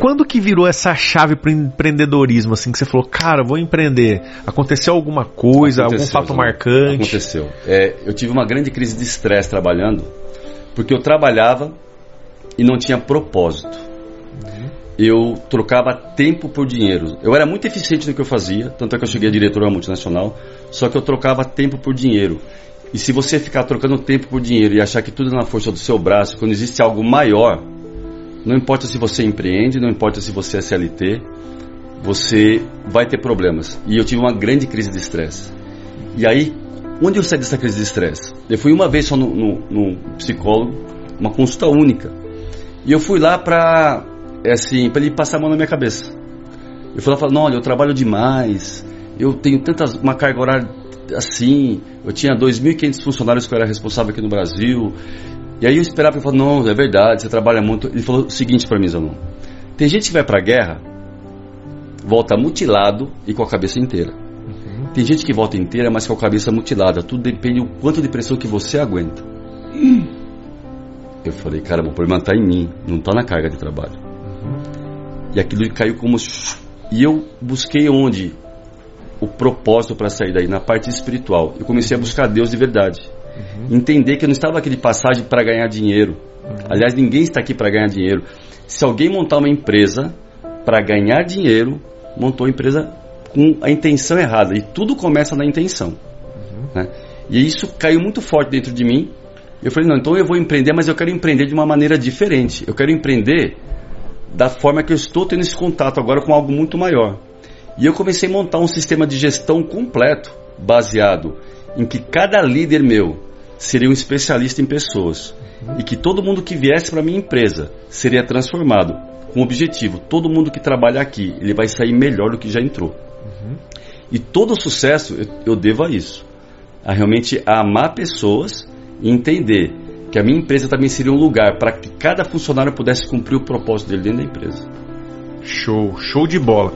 quando que virou essa chave pro empreendedorismo, assim, que você falou, cara, vou empreender? Aconteceu alguma coisa, algum fato marcante? Aconteceu. Eu tive uma grande crise de estresse trabalhando, porque eu trabalhava e não tinha propósito. Eu trocava tempo por dinheiro. Eu era muito eficiente no que eu fazia, tanto é que eu cheguei a diretor de uma multinacional, só que eu trocava tempo por dinheiro. E se você ficar trocando tempo por dinheiro e achar que tudo é na força do seu braço, quando existe algo maior, não importa se você empreende, não importa se você é CLT, você vai ter problemas. E eu tive uma grande crise de estresse. E aí, onde eu saí dessa crise de estresse? Eu fui uma vez só no psicólogo, uma consulta única. E eu fui lá para ele passar a mão na minha cabeça. Eu fui lá e falei, não, olha, eu trabalho demais, eu tenho uma carga horária assim, eu tinha 2.500 funcionários que eu era responsável aqui no Brasil. E aí eu esperava, ele falou, não, é verdade, você trabalha muito. Ele falou o seguinte para mim, Zanon, tem gente que vai pra guerra, volta mutilado e com a cabeça inteira. Tem gente que volta inteira, mas com a cabeça mutilada. Tudo depende do quanto de pressão que você aguenta. Eu falei, caramba, o problema está em mim, não está na carga de trabalho. E aquilo caiu como... E eu busquei onde? O propósito para sair daí, na parte espiritual. Eu comecei a buscar Deus de verdade. Entender que eu não estava aqui de passagem para ganhar dinheiro. Aliás, ninguém está aqui para ganhar dinheiro. Se alguém montar uma empresa para ganhar dinheiro, montou a empresa com a intenção errada. E tudo começa na intenção. Né? E isso caiu muito forte dentro de mim. Eu falei, não, então eu vou empreender, mas eu quero empreender de uma maneira diferente. Eu quero empreender da forma que eu estou tendo esse contato agora com algo muito maior. E eu comecei a montar um sistema de gestão completo, baseado em que cada líder meu seria um especialista em pessoas. E que todo mundo que viesse para a minha empresa seria transformado com o objetivo. Todo mundo que trabalha aqui, ele vai sair melhor do que já entrou. E todo o sucesso eu devo a isso. A realmente amar pessoas e entender que a minha empresa também seria um lugar para que cada funcionário pudesse cumprir o propósito dele dentro da empresa. Show de bola.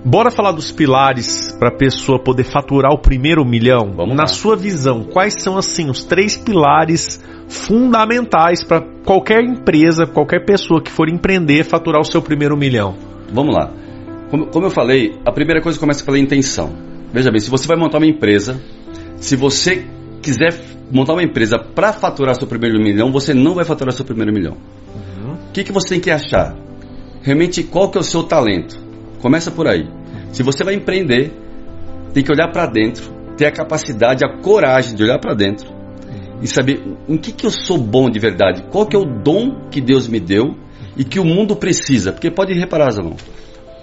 Bora falar dos pilares para a pessoa poder faturar o primeiro milhão? Vamos Na lá. sua visão, quais são assim os 3 pilares fundamentais para qualquer empresa, qualquer pessoa que for empreender, faturar o seu primeiro milhão? Vamos lá. Como eu falei, a primeira coisa começa pela intenção. Veja bem, se você vai montar uma empresa, se você quiser montar uma empresa para faturar seu primeiro milhão, você não vai faturar seu primeiro milhão. O que você tem que achar? Realmente, qual que é o seu talento? Começa por aí. Se você vai empreender, tem que olhar para dentro, ter a capacidade, a coragem de olhar para dentro e saber em que eu sou bom de verdade, qual que é o dom que Deus me deu e que o mundo precisa. Porque pode reparar, Zanon,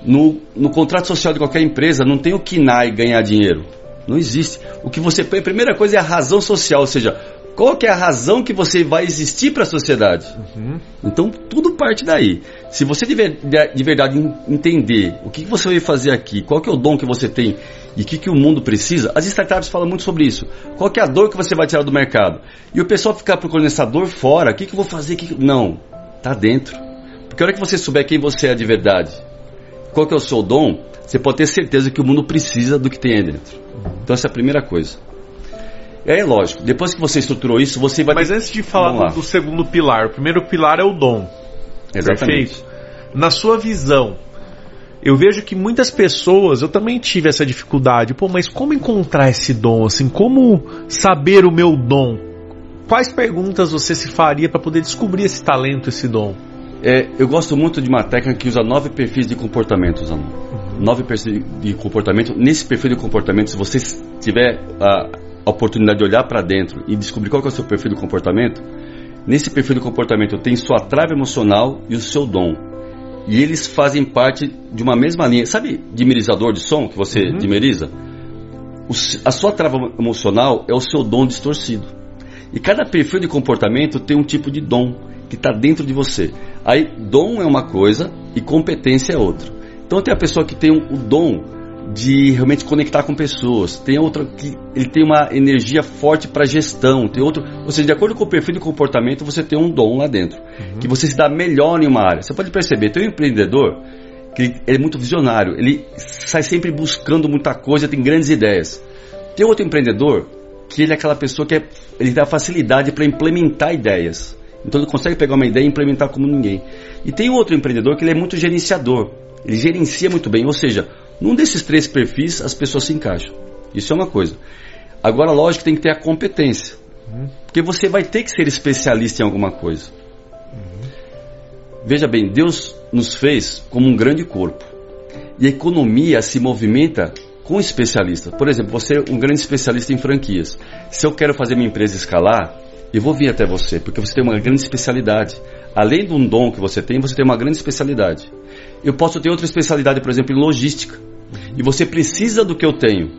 no contrato social de qualquer empresa não tem o KNAI ganhar dinheiro. Não existe. O que você põe, a primeira coisa é a razão social, ou seja, qual que é a razão que você vai existir para a sociedade? Então, tudo parte daí. Se você de verdade entender o que você vai fazer aqui, qual que é o dom que você tem e o que o mundo precisa, as startups falam muito sobre isso. Qual que é a dor que você vai tirar do mercado? E o pessoal ficar procurando essa dor fora, o que eu vou fazer? Não, está dentro. Porque a hora que você souber quem você é de verdade, qual que é o seu dom, você pode ter certeza que o mundo precisa do que tem aí dentro. Então essa é a primeira coisa. E aí, lógico, depois que você estruturou isso, você vai... Mas antes de falar do segundo pilar, o primeiro pilar é o dom. Exatamente. Perfeito? Na sua visão, eu vejo que muitas pessoas, eu também tive essa dificuldade. Mas como encontrar esse dom? Assim, como saber o meu dom? Quais perguntas você se faria para poder descobrir esse talento, esse dom? Eu gosto muito de uma técnica que usa 9 perfis de comportamento, Zanon. 9 perfis de comportamento. Nesse perfil de comportamento, se você tiver a oportunidade de olhar para dentro e descobrir qual que é o seu perfil de comportamento, nesse perfil de comportamento tem sua trava emocional e o seu dom. E eles fazem parte de uma mesma linha. Sabe dimerizador de som que você dimeriza? A sua trava emocional é o seu dom distorcido. E cada perfil de comportamento tem um tipo de dom que está dentro de você. Aí, dom é uma coisa e competência é outra. Então, tem a pessoa que tem o dom de realmente conectar com pessoas. Tem outra que ele tem uma energia forte para gestão. Tem outro, ou seja, de acordo com o perfil de comportamento, você tem um dom lá dentro. Que você se dá melhor em uma área. Você pode perceber, tem um empreendedor que ele é muito visionário. Ele sai sempre buscando muita coisa, tem grandes ideias. Tem outro empreendedor que ele é aquela pessoa que ele dá facilidade para implementar ideias. Então ele consegue pegar uma ideia e implementar como ninguém. E tem outro empreendedor que ele é muito gerenciador. Ele gerencia muito bem, ou seja, num desses 3 perfis as pessoas se encaixam. Isso é uma coisa. Agora, lógico que tem que ter a competência. Porque você vai ter que ser especialista em alguma coisa. Veja bem, Deus nos fez como um grande corpo. E a economia se movimenta com especialistas. Por exemplo, você é um grande especialista em franquias. Se eu quero fazer minha empresa escalar, eu vou vir até você, porque você tem uma grande especialidade. Além de um dom que você tem uma grande especialidade. Eu posso ter outra especialidade, por exemplo, em logística. E você precisa do que eu tenho.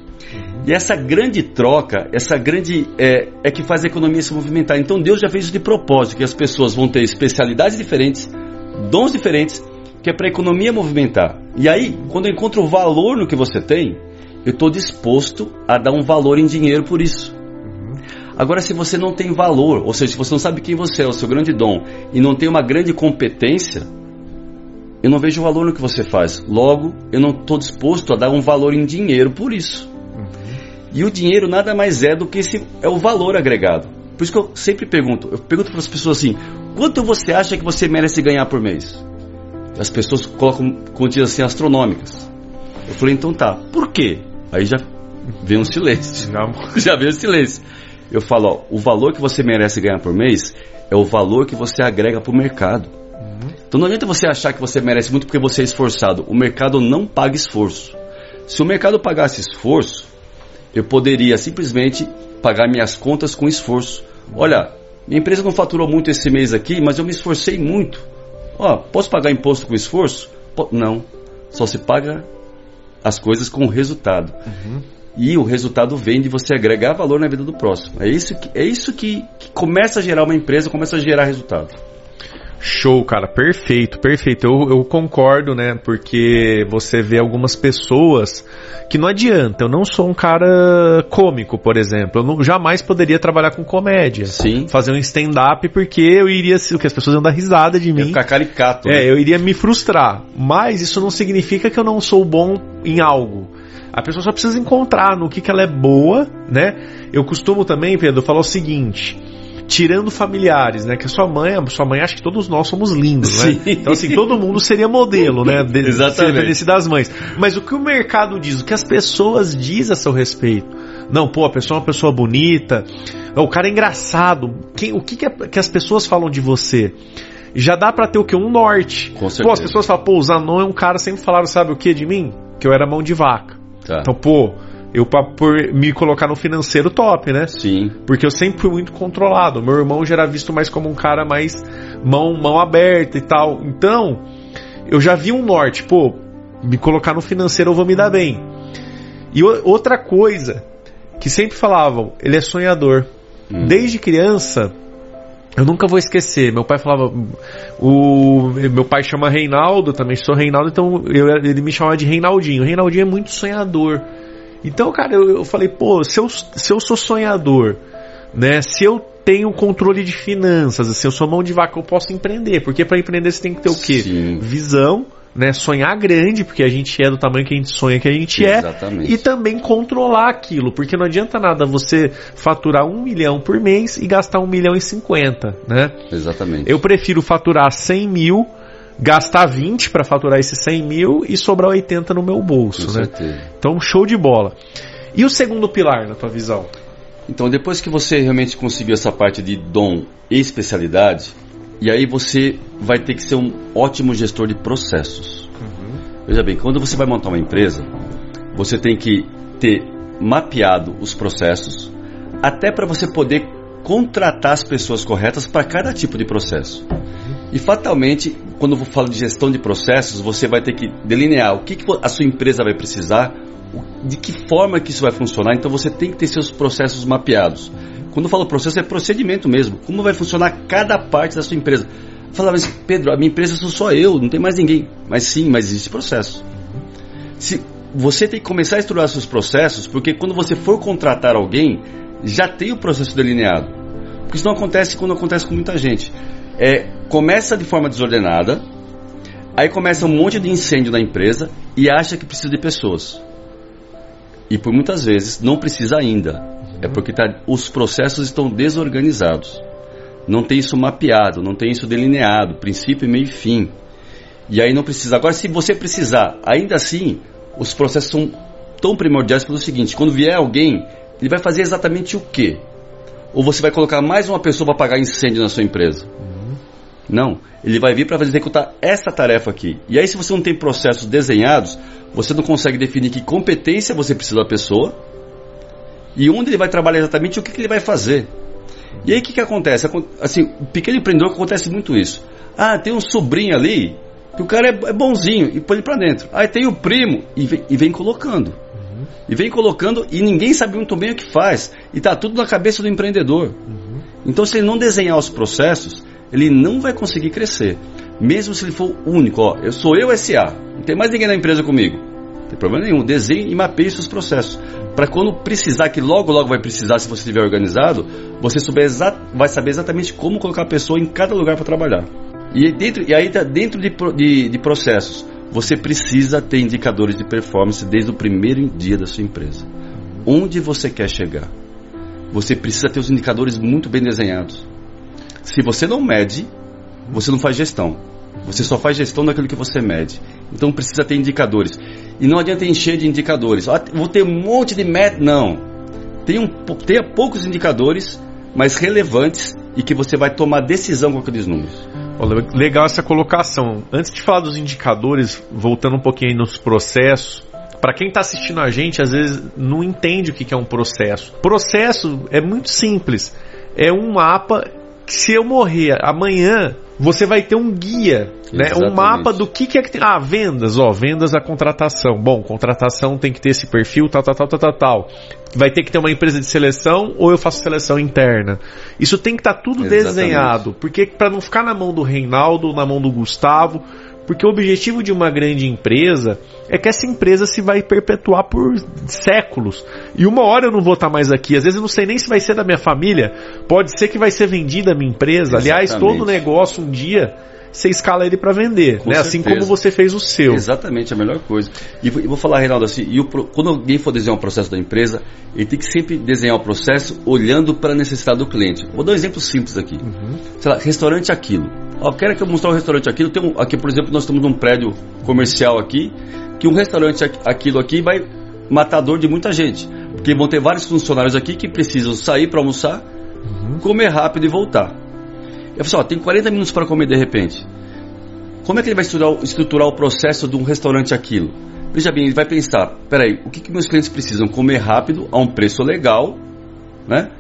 E essa grande troca, é que faz a economia se movimentar. Então Deus já fez isso de propósito, que as pessoas vão ter especialidades diferentes, dons diferentes, que é para a economia movimentar. E aí, quando eu encontro valor no que você tem, eu estou disposto a dar um valor em dinheiro por isso. Agora, se você não tem valor, ou seja, se você não sabe quem você é, o seu grande dom, e não tem uma grande competência, eu não vejo valor no que você faz. Logo, eu não estou disposto a dar um valor em dinheiro por isso. E o dinheiro nada mais é do que é o valor agregado. Por isso que eu sempre pergunto para as pessoas assim, quanto você acha que você merece ganhar por mês? As pessoas colocam quantias assim astronômicas. Eu falei, então tá, por quê? Aí já vem um silêncio. Já vem um silêncio. Eu falo, ó, o valor que você merece ganhar por mês é o valor que você agrega para o mercado. Então não adianta você achar que você merece muito porque você é esforçado. O mercado não paga esforço. Se o mercado pagasse esforço, eu poderia simplesmente pagar minhas contas com esforço. Olha, minha empresa não faturou muito esse mês aqui, mas eu me esforcei muito. Ó, posso pagar imposto com esforço? Não. Só se paga as coisas com resultado. E o resultado vem de você agregar valor na vida do próximo. É isso que começa a gerar uma empresa, começa a gerar resultado. Show, cara, perfeito. Eu concordo, né? Porque você vê algumas pessoas que não adianta. Eu não sou um cara cômico, por exemplo. Eu jamais poderia trabalhar com comédia. Sim. Fazer um stand-up, porque eu iria, o que as pessoas iam dar risada de mim. Ia ficar caricato. Né? Eu iria me frustrar. Mas isso não significa que eu não sou bom em algo. A pessoa só precisa encontrar no que ela é boa, né? Eu costumo também, Pedro, falar o seguinte: tirando familiares, né? Que a sua mãe acha que todos nós somos lindos, né? Então, assim, todo mundo seria modelo, né? Exatamente. Se das mães. Mas o que o mercado diz, o que as pessoas dizem a seu respeito? Não, pô, a pessoa é uma pessoa bonita, o cara é engraçado. O que as pessoas falam de você? Já dá pra ter o quê? Um norte. Com certeza. Pô, as pessoas falam, pô, o Zanon é um cara, sempre falaram, sabe o que de mim? Que eu era mão de vaca. Tá. Então, pô, por me colocar no financeiro top, né? Sim. Porque eu sempre fui muito controlado. Meu irmão já era visto mais como um cara mais mão aberta e tal. Então, eu já vi um norte. Pô, me colocar no financeiro eu vou me dar bem. E outra coisa que sempre falavam, ele é sonhador. Desde criança, eu nunca vou esquecer. Meu pai falava... Meu pai chama Reinaldo, também sou Reinaldo, então ele me chamava de Reinaldinho. Reinaldinho é muito sonhador. Então, cara, eu falei, pô, se eu sou sonhador, né? Se eu tenho controle de finanças, se eu sou mão de vaca, eu posso empreender. Porque para empreender você tem que ter o quê? Sim. Visão, né? Sonhar grande, porque a gente é do tamanho que a gente sonha que a gente Exatamente. é. E também controlar aquilo, porque não adianta nada você faturar 1 milhão por mês e gastar 1,50 milhão, né? Exatamente. Eu prefiro faturar 100 mil, gastar 20 para faturar esses 100 mil e sobrar 80 no meu bolso, Com né? certeza. Então, show de bola. E o segundo pilar, na tua visão? Então, depois que você realmente conseguiu essa parte de dom e especialidade, e aí você vai ter que ser um ótimo gestor de processos. Veja bem, quando você vai montar uma empresa, você tem que ter mapeado os processos, até para você poder contratar as pessoas corretas para cada tipo de processo. E fatalmente, quando eu falo de gestão de processos, você vai ter que delinear o que a sua empresa vai precisar, de que forma que isso vai funcionar. Então você tem que ter seus processos mapeados. Quando eu falo processo, é procedimento mesmo. Como vai funcionar cada parte da sua empresa. Falar, mas Pedro, a minha empresa sou só eu, não tem mais ninguém. Mas sim, mas existe processo. Você tem que começar a estruturar seus processos, porque quando você for contratar alguém, já tem o processo delineado. Porque isso não acontece quando acontece com muita gente. Começa de forma desordenada, aí começa um monte de incêndio na empresa e acha que precisa de pessoas. E por muitas vezes não precisa ainda. É porque os processos estão desorganizados. não tem isso mapeado, não tem isso delineado, princípio, meio e fim. E aí não precisa. Agora, se você precisar, ainda assim, os processos são tão primordiais pelo seguinte: quando vier alguém, ele vai fazer exatamente o quê? Ou você vai colocar mais uma pessoa para apagar incêndio na sua empresa? Não, ele vai vir para executar essa tarefa aqui. E aí, se você não tem processos desenhados, você não consegue definir que competência você precisa da pessoa e onde ele vai trabalhar exatamente, o que ele vai fazer. E aí o que acontece? Assim, o pequeno empreendedor, acontece muito isso. Ah, tem um sobrinho ali, que o cara é bonzinho, e põe ele para dentro. Aí tem o primo, e vem colocando. E vem colocando, e ninguém sabe muito bem o que faz. E está tudo na cabeça do empreendedor. Então, se ele não desenhar os processos, ele não vai conseguir crescer. Mesmo se ele for único. Ó, eu sou eu SA, não tem mais ninguém na empresa comigo. Não tem problema nenhum. Desenhe e mapeie seus processos. Para quando precisar, que logo vai precisar, se você estiver organizado, você vai saber exatamente como colocar a pessoa em cada lugar para trabalhar. E aí, dentro de processos, você precisa ter indicadores de performance desde o primeiro dia da sua empresa. Onde você quer chegar? Você precisa ter os indicadores muito bem desenhados. Se você não mede, você não faz gestão. Você só faz gestão daquilo que você mede. Então precisa ter indicadores. E não adianta encher de indicadores. Ah, vou ter um monte de métodos. Não. Tenha poucos indicadores, mas relevantes, e que você vai tomar decisão com aqueles números. Legal essa colocação. Antes de falar dos indicadores, voltando um pouquinho aí nos processos, para quem está assistindo a gente, às vezes não entende o que é um processo. Processo é muito simples. É um mapa que, se eu morrer amanhã, você vai ter um guia, né? Um mapa do que é que tem. Ah, vendas, vendas a contratação. Bom, contratação tem que ter esse perfil, tal. Vai ter que ter uma empresa de seleção, ou eu faço seleção interna. Isso tem que estar tudo desenhado, porque para não ficar na mão do Reinaldo, na mão do Gustavo, porque o objetivo de uma grande empresa é que essa empresa se vai perpetuar por séculos. E uma hora eu não vou estar mais aqui. Às vezes eu não sei nem se vai ser da minha família. Pode ser que vai ser vendida a minha empresa. Exatamente. Aliás, todo negócio um dia você escala ele para vender, né? Assim como você fez o seu. Exatamente, a melhor coisa. E vou falar, Reinaldo, assim, quando alguém for desenhar um processo da empresa, ele tem que sempre desenhar o processo olhando para a necessidade do cliente. Vou dar um exemplo simples aqui. Sei lá, restaurante Aquilo. Quero que eu mostrar o restaurante Aquilo. Aqui, por exemplo, nós temos um prédio comercial aqui, que um restaurante Aquilo aqui vai matar a dor de muita gente. Porque vão ter vários funcionários aqui que precisam sair para almoçar, comer rápido e voltar. Eu falei, tem 40 minutos para comer de repente. Como é que ele vai estruturar o processo de um restaurante Aquilo? Veja bem, ele vai pensar, peraí, o que meus clientes precisam? Comer rápido, a um preço legal, né?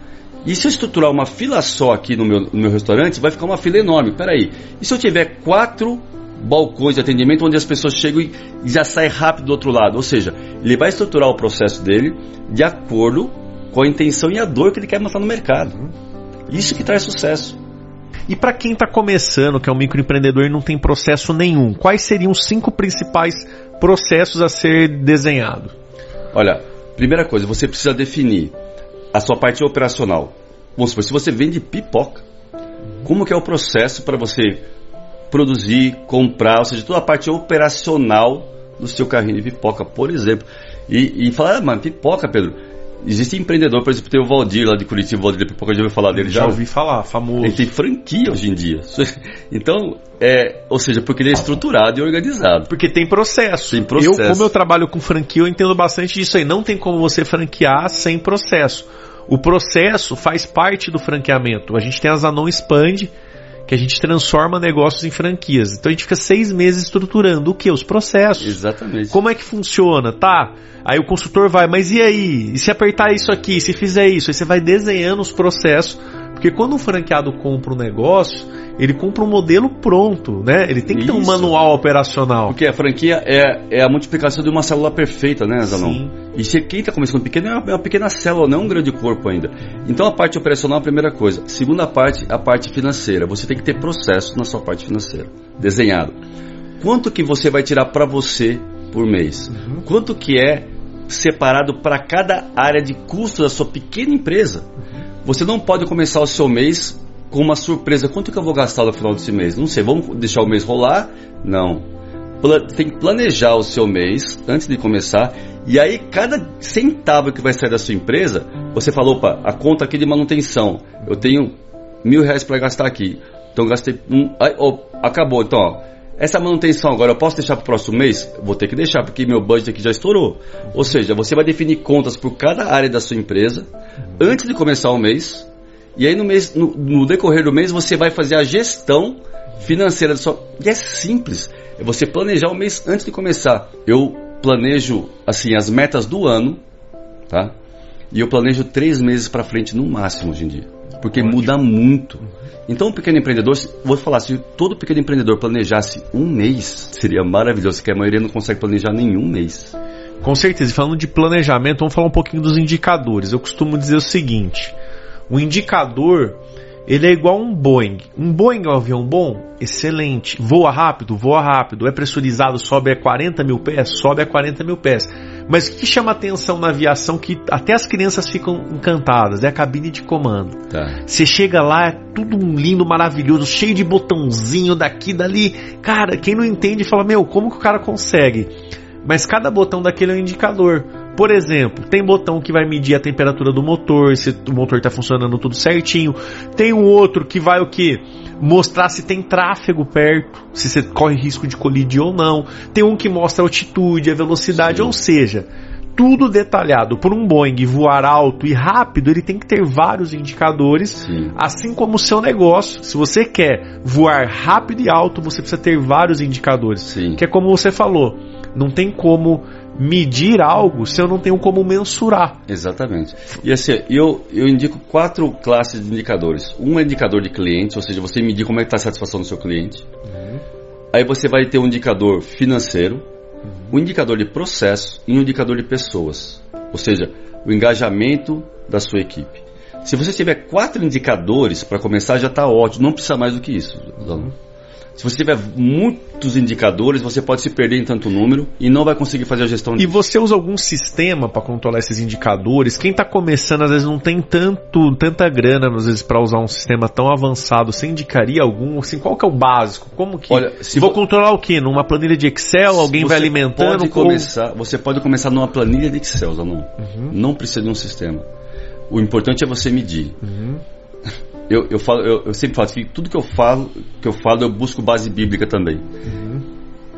E se eu estruturar uma fila só aqui no meu restaurante, vai ficar uma fila enorme. Peraí, e se eu tiver 4 balcões de atendimento onde as pessoas chegam e já saem rápido do outro lado? Ou seja, ele vai estruturar o processo dele de acordo com a intenção e a dor que ele quer mostrar no mercado. Isso que traz sucesso. E para quem está começando, que é um microempreendedor e não tem processo nenhum, quais seriam os 5 principais processos a ser desenhado? Olha, primeira coisa, você precisa definir a sua parte operacional. Vamos supor, se você vende pipoca, como que é o processo para você produzir, comprar, ou seja, toda a parte operacional do seu carrinho de pipoca, por exemplo. E falar, mas pipoca, Pedro... Existe empreendedor, por exemplo, tem o Valdir lá de Curitiba, o Valdir da Pipoca, já ouviu falar dele? Já ouvi falar, famoso. Ele tem franquia hoje em dia. Então, ou seja, porque ele é estruturado e organizado. Porque tem processo. Tem processo. Como eu trabalho com franquia, eu entendo bastante disso aí. Não tem como você franquear sem processo. O processo faz parte do franqueamento. A gente tem a Zanon Expand, que a gente transforma negócios em franquias. Então a gente fica 6 meses estruturando o quê? Os processos. Exatamente. Como é que funciona? Tá? Aí o consultor vai, mas e aí? E se apertar isso aqui? Se fizer isso? Aí você vai desenhando os processos. Porque quando um franqueado compra um negócio, ele compra um modelo pronto, né? Ele tem que ter um manual operacional. Porque a franquia é a multiplicação de uma célula perfeita, né, Zanon? Sim. E quem está começando pequeno é uma pequena célula, não é um grande corpo ainda. Então a parte operacional é a primeira coisa. Segunda parte, a parte financeira. Você tem que ter processo na sua parte financeira, desenhado. Quanto que você vai tirar para você por mês? Quanto que é separado para cada área de custo da sua pequena empresa? Você não pode começar o seu mês com uma surpresa. Quanto que eu vou gastar no final desse mês? Não sei, vamos deixar o mês rolar? Não. Tem que planejar o seu mês antes de começar. E aí, cada centavo que vai sair da sua empresa, você fala, opa, a conta aqui de manutenção, eu tenho R$1.000 para gastar aqui. Então gastei acabou. Então, ó, essa manutenção agora eu posso deixar para o próximo mês? Vou ter que deixar, porque meu budget aqui já estourou. Ou seja, você vai definir contas por cada área da sua empresa antes de começar o mês. E aí no decorrer do mês você vai fazer a gestão financeira da sua... E é simples. É você planejar o mês antes de começar. Eu planejo assim as metas do ano, tá? E eu planejo 3 meses para frente no máximo hoje em dia. Porque muda muito. Então o pequeno empreendedor, vou falar, se todo pequeno empreendedor planejasse um mês, seria maravilhoso, porque a maioria não consegue planejar nenhum mês. Com certeza, e falando de planejamento, vamos falar um pouquinho dos indicadores. Eu costumo dizer o seguinte: o indicador, ele é igual a um Boeing. Um Boeing é um avião bom? Excelente. Voa rápido? Voa rápido. É pressurizado? Sobe a 40 mil pés? Sobe a 40 mil pés. Mas o que chama atenção na aviação, que até as crianças ficam encantadas, é a cabine de comando. Tá. Você chega lá, é tudo lindo, maravilhoso, cheio de botãozinho daqui, dali. Cara, quem não entende fala, meu, como que o cara consegue? Mas cada botão daquele é um indicador. Por exemplo, tem botão que vai medir a temperatura do motor, se o motor está funcionando tudo certinho. Tem um outro que vai o quê? Mostrar se tem tráfego perto, se você corre risco de colidir ou não. Tem um que mostra a altitude, a velocidade, Sim. Ou seja, tudo detalhado. Por um Boeing voar alto e rápido, ele tem que ter vários indicadores. Sim. Assim como o seu negócio. Se você quer voar rápido e alto, você precisa ter vários indicadores. Sim. Que é como você falou, não tem como medir algo se eu não tenho como mensurar. Exatamente. E assim, eu indico 4 classes de indicadores. Um é indicador de cliente, ou seja, você medir como é que está a satisfação do seu cliente. Aí você vai ter um indicador financeiro, um indicador de processo e um indicador de pessoas. Ou seja, o engajamento da sua equipe. Se você tiver 4 indicadores para começar, já está ótimo. Não precisa mais do que isso. Se você tiver muitos indicadores, você pode se perder em tanto número e não vai conseguir fazer a gestão disso. E você usa algum sistema para controlar esses indicadores? Quem está começando, às vezes, não tem tanta grana, às vezes, para usar um sistema tão avançado. Você indicaria algum? Assim, qual que é o básico? Como que... Olha, vou controlar o quê? Numa planilha de Excel? Alguém vai alimentando? Você pode começar numa planilha de Excel, Zanon. Não precisa de um sistema. O importante é você medir. Eu sempre falo que tudo que eu falo, eu busco base bíblica também.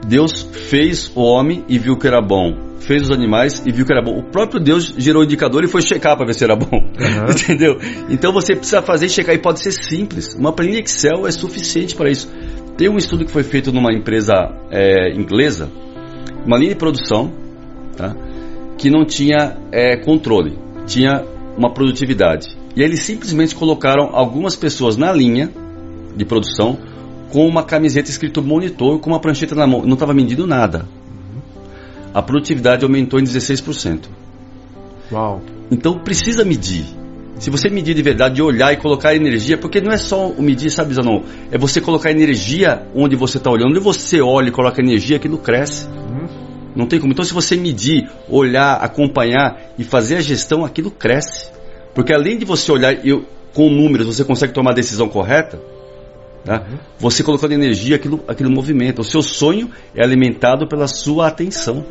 Deus fez o homem e viu que era bom. Fez os animais e viu que era bom. O próprio Deus gerou o indicador e foi checar para ver se era bom. Entendeu? Então você precisa fazer e checar, e pode ser simples. Uma planilha Excel é suficiente para isso. Tem um estudo que foi feito numa empresa inglesa, uma linha de produção, tá? Que não tinha controle, tinha uma produtividade. E aí eles simplesmente colocaram algumas pessoas na linha de produção com uma camiseta escrito monitor, com uma prancheta na mão. Não estava medindo nada. A produtividade aumentou em 16%. Uau. Então precisa medir. Se você medir de verdade, de olhar e colocar energia, porque não é só o medir, sabe, Zanon? É você colocar energia onde você está olhando. Onde você olha e coloca energia, aquilo cresce. Não tem como. Então se você medir, olhar, acompanhar e fazer a gestão, aquilo cresce. Porque além de você olhar com números, você consegue tomar a decisão correta, tá? Você colocando energia, aquilo movimenta. O seu sonho é alimentado pela sua atenção.